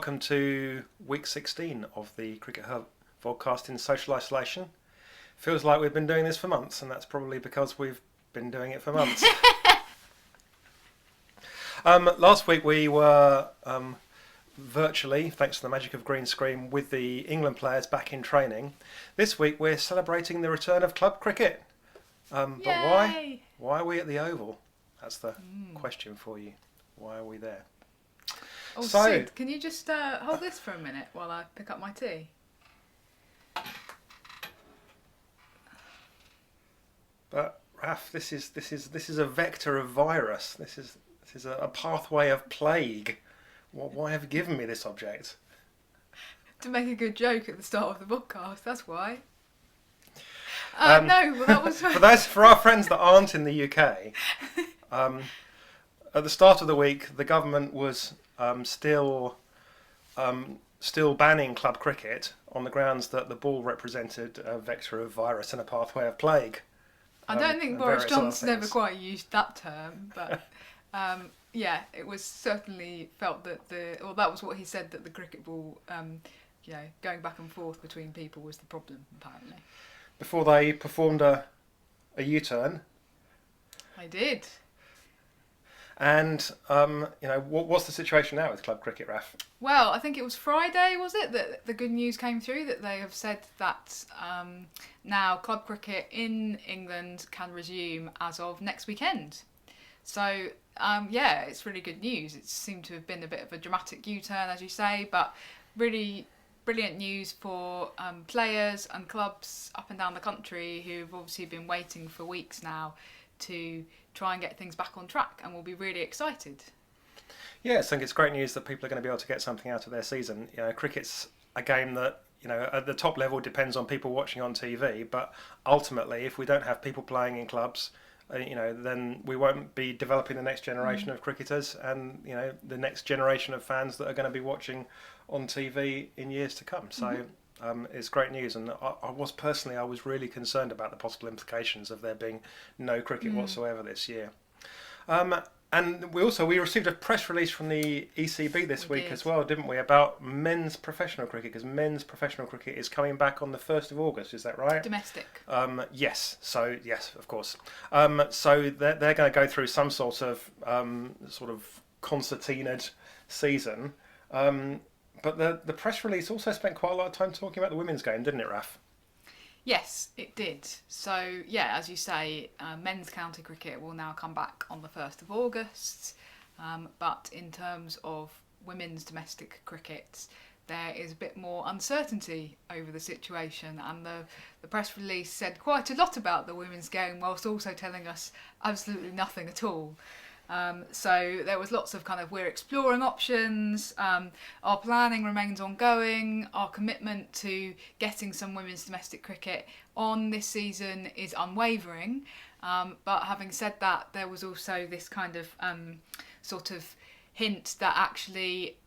welcome to week 16 of the CRICKETher Vodcast in social isolation. Feels like we've been doing this for months, and that's probably because we've been doing it for months. Last week we were virtually, thanks to the magic of green screen, with the England players back in training. This week we're celebrating the return of club cricket. But why? Why are we at the Oval? That's the question for you. Why are we there? Oh, Syd, can you just hold this for a minute while I pick up my tea? But Raf, this is a vector of virus. This is a pathway of plague. Why have you given me this object? To make a good joke at the start of the podcast. That's why. No, well, that was for our friends that aren't in the UK. At the start of the week, the government was still banning club cricket on the grounds that the ball represented a vector of virus and a pathway of plague. I don't think Boris Johnson ever quite used that term, but yeah, it was certainly felt that that was what he said, that the cricket ball, going back and forth between people was the problem, apparently. Before they performed a U-turn. I did. And, what's the situation now with club cricket, Raf? Well, I think it was Friday, was it, that the good news came through, that they have said that now club cricket in England can resume as of next weekend. So, it's really good news. It seemed to have been a bit of a dramatic U-turn, as you say, but really brilliant news for players and clubs up and down the country who've obviously been waiting for weeks now to try and get things back on track, and will be really excited. Yeah, I think it's great news that people are going to be able to get something out of their season. Cricket's a game that, at the top level depends on people watching on TV, but ultimately, if we don't have people playing in clubs, then we won't be developing the next generation of cricketers and, the next generation of fans that are going to be watching on TV in years to come. So it's great news, and I was really concerned about the possible implications of there being no cricket whatsoever this year. And we received a press release from the ECB this week as well, didn't we, about men's professional cricket, because men's professional cricket is coming back on the 1st of August, is that right? Domestic. Yes, of course. So they're going to go through some sort of concertinaed season. But the press release also spent quite a lot of time talking about the women's game, didn't it, Raf? Yes, it did. So, as you say, men's county cricket will now come back on the 1st of August. But in terms of women's domestic cricket, there is a bit more uncertainty over the situation. And the press release said quite a lot about the women's game, whilst also telling us absolutely nothing at all. So there was lots of we're exploring options, our planning remains ongoing, our commitment to getting some women's domestic cricket on this season is unwavering, but having said that, there was also this sort of hint that actually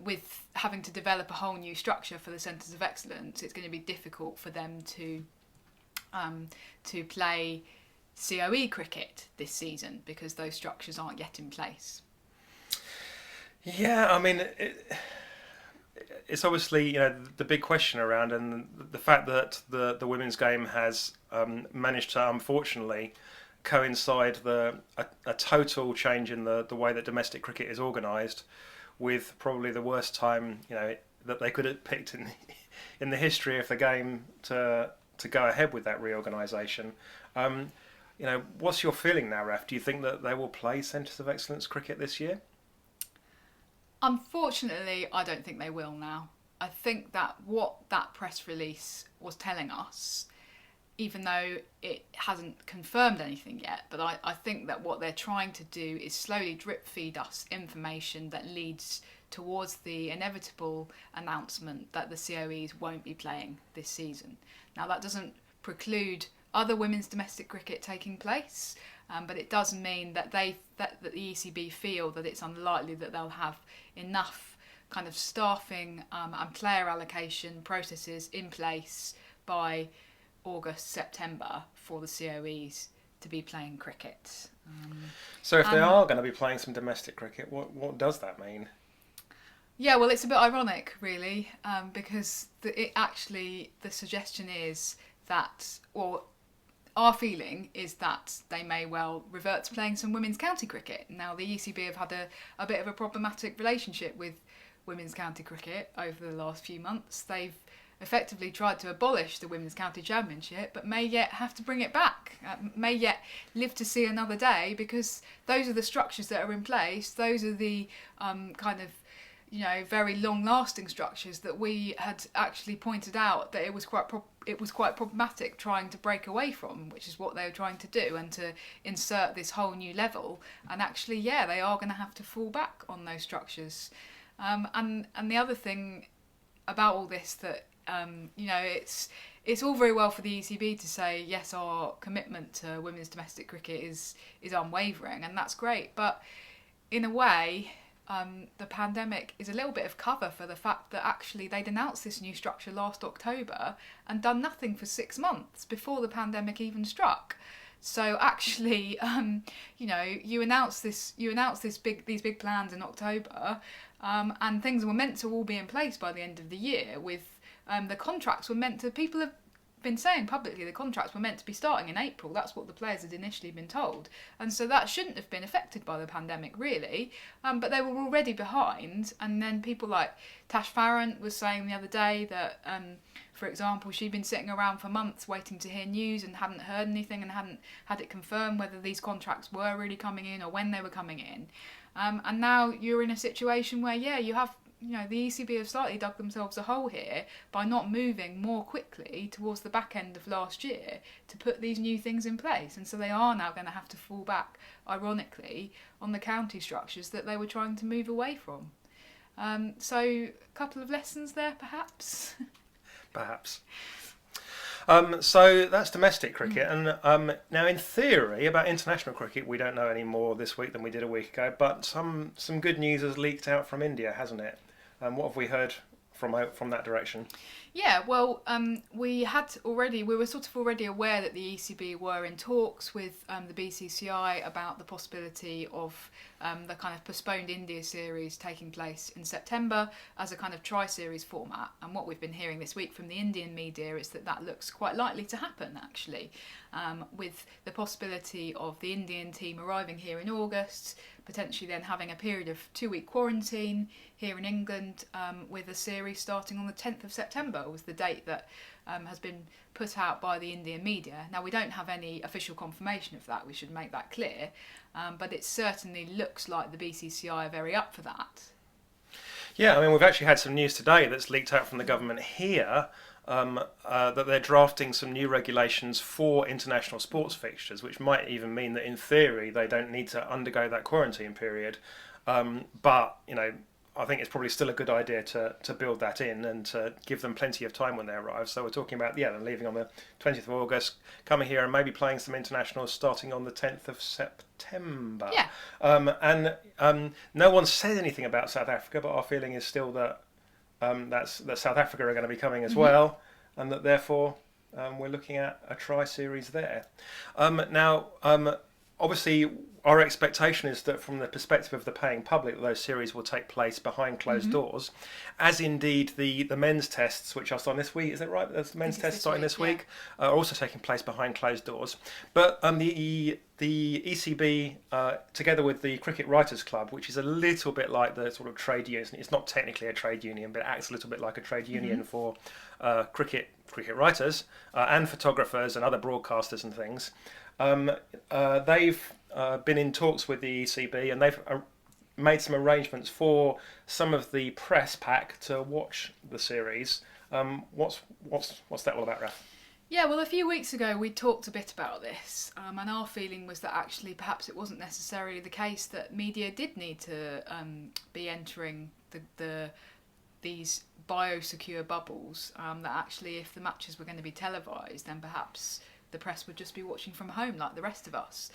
with having to develop a whole new structure for the Centres of Excellence, it's going to be difficult for them to play COE cricket this season because those structures aren't yet in place. Yeah, I mean, it's obviously the big question around, and the fact that the women's game has managed to unfortunately coincide a total change in the way that domestic cricket is organised with probably the worst time that they could have picked in the history of the game to go ahead with that reorganisation. What's your feeling now, Raf? Do you think that they will play Centres of Excellence cricket this year? Unfortunately, I don't think they will now. I think that what that press release was telling us, even though it hasn't confirmed anything yet, but I think that what they're trying to do is slowly drip feed us information that leads towards the inevitable announcement that the COEs won't be playing this season. Now, that doesn't preclude other women's domestic cricket taking place, but it does mean that the ECB feel that it's unlikely that they'll have enough staffing and player allocation processes in place by August, September for the COEs to be playing cricket. So if they are going to be playing some domestic cricket, what does that mean? Yeah, well, it's a bit ironic, really, because the suggestion is that, or our feeling is that they may well revert to playing some women's county cricket. Now, the ECB have had a bit of a problematic relationship with women's county cricket over the last few months. They've effectively tried to abolish the Women's County Championship, but may yet have to bring it back, may yet live to see another day, because those are the structures that are in place. Those are the kind of very long-lasting structures that we had actually pointed out that it was quite problematic trying to break away from, which is what they were trying to do, and to insert this whole new level. And actually, yeah, they are going to have to fall back on those structures. And the other thing about all this that it's all very well for the ECB to say yes, our commitment to women's domestic cricket is unwavering, and that's great. But in a way, the pandemic is a little bit of cover for the fact that actually they'd announced this new structure last October and done nothing for 6 months before the pandemic even struck. So actually, you announced these big plans in October, and things were meant to all be in place by the end of the year. With the contracts were meant to, people have been saying publicly, the contracts were meant to be starting in April. That's what the players had initially been told, and so that shouldn't have been affected by the pandemic, really. But they were already behind, and then people like Tash Farrant was saying the other day that, for example, she'd been sitting around for months waiting to hear news and hadn't heard anything and hadn't had it confirmed whether these contracts were really coming in or when they were coming in. And now you're in a situation where, you have, the ECB have slightly dug themselves a hole here by not moving more quickly towards the back end of last year to put these new things in place. And so they are now going to have to fall back, ironically, on the county structures that they were trying to move away from. So a couple of lessons there, perhaps? Perhaps. So that's domestic cricket, and now in theory about international cricket we don't know any more this week than we did a week ago, but some good news has leaked out from India, hasn't it? What have we heard from that direction? Yeah, well, we were sort of already aware that the ECB were in talks with the BCCI about the possibility of the kind of postponed India series taking place in September as a kind of tri-series format. And what we've been hearing this week from the Indian media is that looks quite likely to happen, actually, with the possibility of the Indian team arriving here in August, potentially then having a period of 2-week quarantine here in England, with a series starting on the 10th of September was the date that has been put out by the Indian media. Now, we don't have any official confirmation of that, we should make that clear, but it certainly looks like the BCCI are very up for that. Yeah, I mean, we've actually had some news today that's leaked out from the government here, that they're drafting some new regulations for international sports fixtures, which might even mean that in theory they don't need to undergo that quarantine period. But, I think it's probably still a good idea to build that in and to give them plenty of time when they arrive. So we're talking about, them leaving on the 20th of August, coming here and maybe playing some internationals starting on the 10th of September. Yeah. And no one said anything about South Africa, but our feeling is still that that South Africa are going to be coming as well, and that therefore we're looking at a tri-series there. Obviously, our expectation is that from the perspective of the paying public, those series will take place behind closed doors, as indeed the men's tests, which are starting this week. Is that right? The men's tests starting this week are also taking place behind closed doors. But the ECB, together with the Cricket Writers Club, which is a little bit like the sort of trade union. It's not technically a trade union, but it acts a little bit like a trade union for cricket writers and photographers and other broadcasters and things. They've been in talks with the ECB, and they've made some arrangements for some of the press pack to watch the series. What's that all about, Raf? Yeah, well, a few weeks ago we talked a bit about this, and our feeling was that actually perhaps it wasn't necessarily the case that media did need to be entering these biosecure bubbles, that actually if the matches were going to be televised, then perhaps the press would just be watching from home like the rest of us.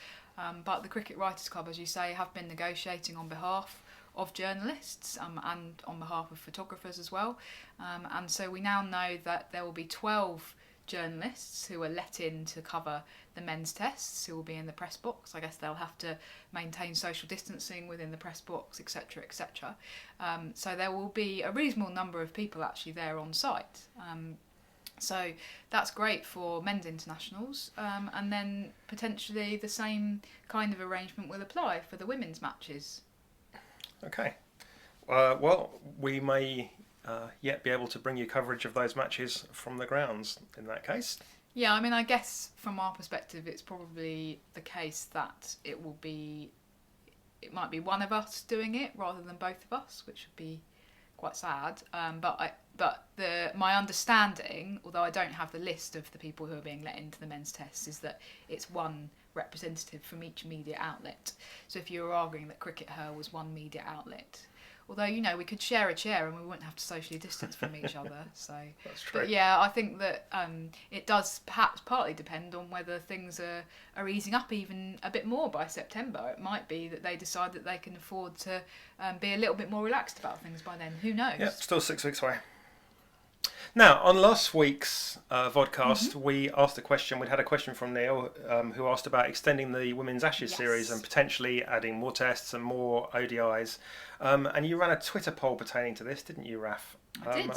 But the Cricket Writers Club, as you say, have been negotiating on behalf of journalists and on behalf of photographers as well. And so we now know that there will be 12 journalists who are let in to cover the men's tests who will be in the press box. I guess they'll have to maintain social distancing within the press box, etc., etc. So there will be a reasonable number of people actually there on site. So that's great for men's internationals, and then potentially the same kind of arrangement will apply for the women's matches. Okay. Well, we may yet be able to bring you coverage of those matches from the grounds in that case. Yeah, I mean, I guess from our perspective, it's probably the case that it might be one of us doing it rather than both of us, which would be quite sad. But my understanding, although I don't have the list of the people who are being let into the men's tests, is that it's one representative from each media outlet. So if you were arguing that CRICKETher was one media outlet, although, you know, we could share a chair and we wouldn't have to socially distance from each other. So that's true. But yeah, I think that it does perhaps partly depend on whether things are easing up even a bit more by September. It might be that they decide that they can afford to be a little bit more relaxed about things by then. Who knows? Yeah, still 6 weeks away. Now, on last week's Vodcast, we asked a question. We'd had a question from Neil who asked about extending the Women's Ashes series and potentially adding more tests and more ODIs. And you ran a Twitter poll pertaining to this, didn't you, Raf? I did.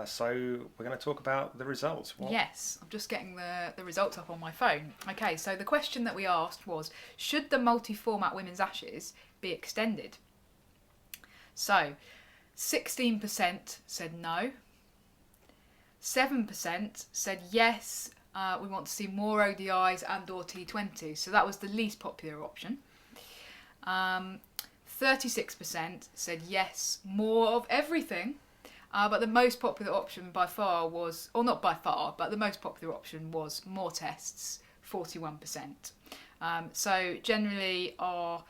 So we're going to talk about the results. Yes, I'm just getting the results up on my phone. Okay, so the question that we asked was, should the multi-format Women's Ashes be extended? So, 16% said no. 7% said yes, we want to see more ODIs and or T20s. So that was the least popular option. 36% said yes, more of everything. But the most popular option by far was, or not by far, but the most popular option was more tests, 41%. So generally our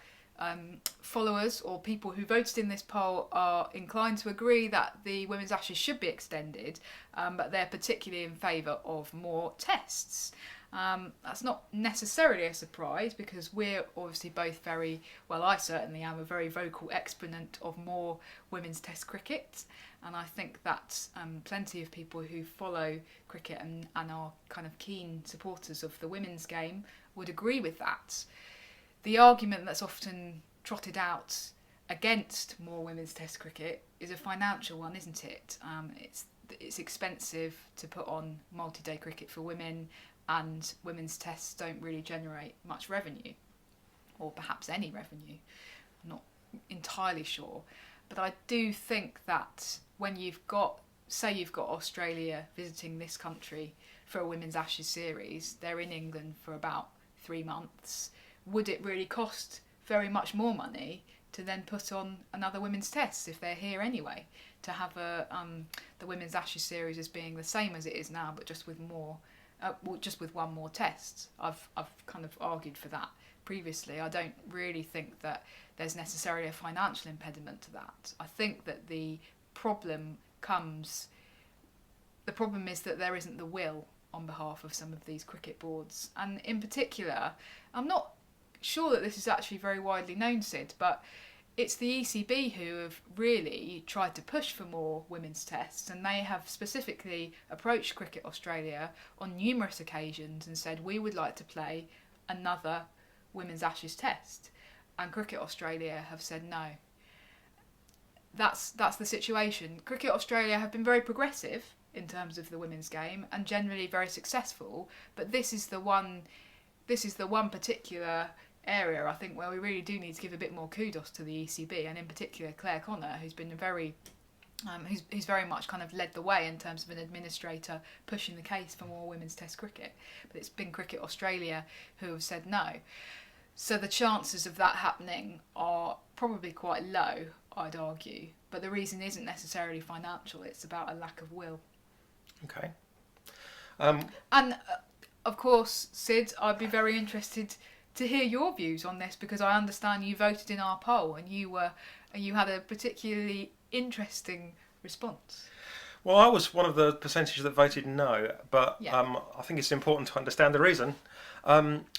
followers or people who voted in this poll are inclined to agree that the Women's Ashes should be extended, but they're particularly in favour of more tests. That's not necessarily a surprise because we're obviously both very, well, I certainly am a very vocal exponent of more women's test cricket, and I think that plenty of people who follow cricket and are kind of keen supporters of the women's game would agree with that. The argument that's often trotted out against more women's test cricket is a financial one, isn't it? It's expensive to put on multi-day cricket for women, and women's tests don't really generate much revenue, or perhaps any revenue. I'm not entirely sure. But I do think that when you've got Australia visiting this country for a Women's Ashes series, they're in England for about 3 months. Would it really cost very much more money to then put on another women's test if they're here anyway? To have the Women's Ashes series as being the same as it is now, but just with more, just with one more test. I've kind of argued for that previously. I don't really think that there's necessarily a financial impediment to that. I think that the problem is that there isn't the will on behalf of some of these cricket boards, and in particular, I'm not sure that this is actually very widely known, Syd, but it's the ECB who have really tried to push for more women's tests, and they have specifically approached Cricket Australia on numerous occasions and said, we would like to play another Women's Ashes test, and Cricket Australia have said no. That's the situation. Cricket Australia have been very progressive in terms of the women's game and generally very successful, but this is the one particular area I think where we really do need to give a bit more kudos to the ECB, and in particular Claire Connor, who's been who's very much kind of led the way in terms of an administrator pushing the case for more women's test cricket. But it's been Cricket Australia who have said no. So the chances of that happening are probably quite low, I'd argue. But the reason isn't necessarily financial, it's about a lack of will. Okay. And of course, Syd, I'd be very interested to hear your views on this, because I understand you voted in our poll and you had a particularly interesting response. Well, I was one of the percentage that voted no, but Yeah. I think it's important to understand the reason,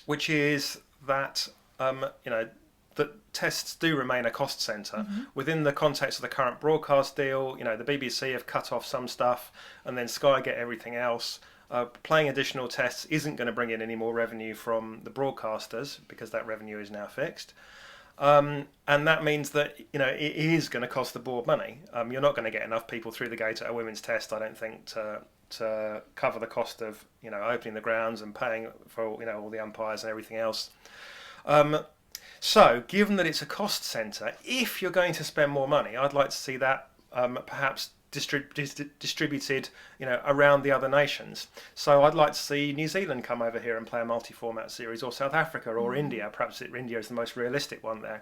which is that that tests do remain a cost centre. Within the context of the current broadcast deal. The BBC have cut off some stuff, and then Sky get everything else. Playing additional tests isn't going to bring in any more revenue from the broadcasters because that revenue is now fixed. And that means that it is going to cost the board money. You're not going to get enough people through the gate at a women's test, I don't think, to cover the cost of opening the grounds and paying for all the umpires and everything else. So, given that it's a cost centre, if you're going to spend more money, I'd like to see that perhaps distributed, around the other nations. So I'd like to see New Zealand come over here and play a multi-format series, or South Africa, or India. Perhaps India is the most realistic one there.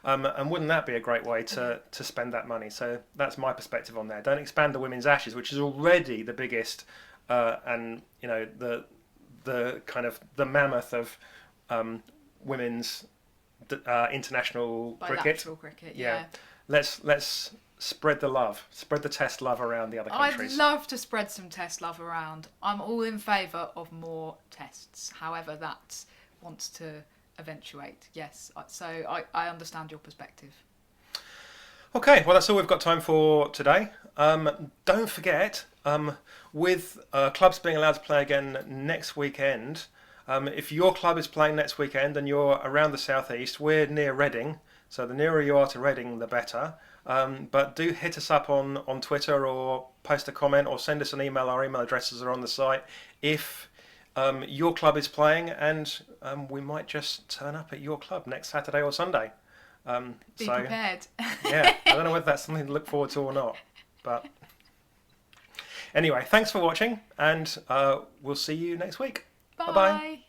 And wouldn't that be a great way to spend that money? So that's my perspective on there. Don't expand the Women's Ashes, which is already the biggest and the kind of the mammoth of women's international bilateral cricket. Yeah. Let's spread the love, spread the test love around the other countries. I'd love to spread some test love around. I'm all in favour of more tests, however that wants to eventuate. Yes, so I understand your perspective. Okay, well that's all we've got time for today. Don't forget, with clubs being allowed to play again next weekend, if your club is playing next weekend and you're around the southeast, we're near Reading, so the nearer you are to Reading, the better. But do hit us up on Twitter or post a comment or send us an email. Our email addresses are on the site. If your club is playing, and we might just turn up at your club next Saturday or Sunday. Be prepared. Yeah, I don't know whether that's something to look forward to or not. But anyway, thanks for watching, and we'll see you next week. Bye. Bye-bye.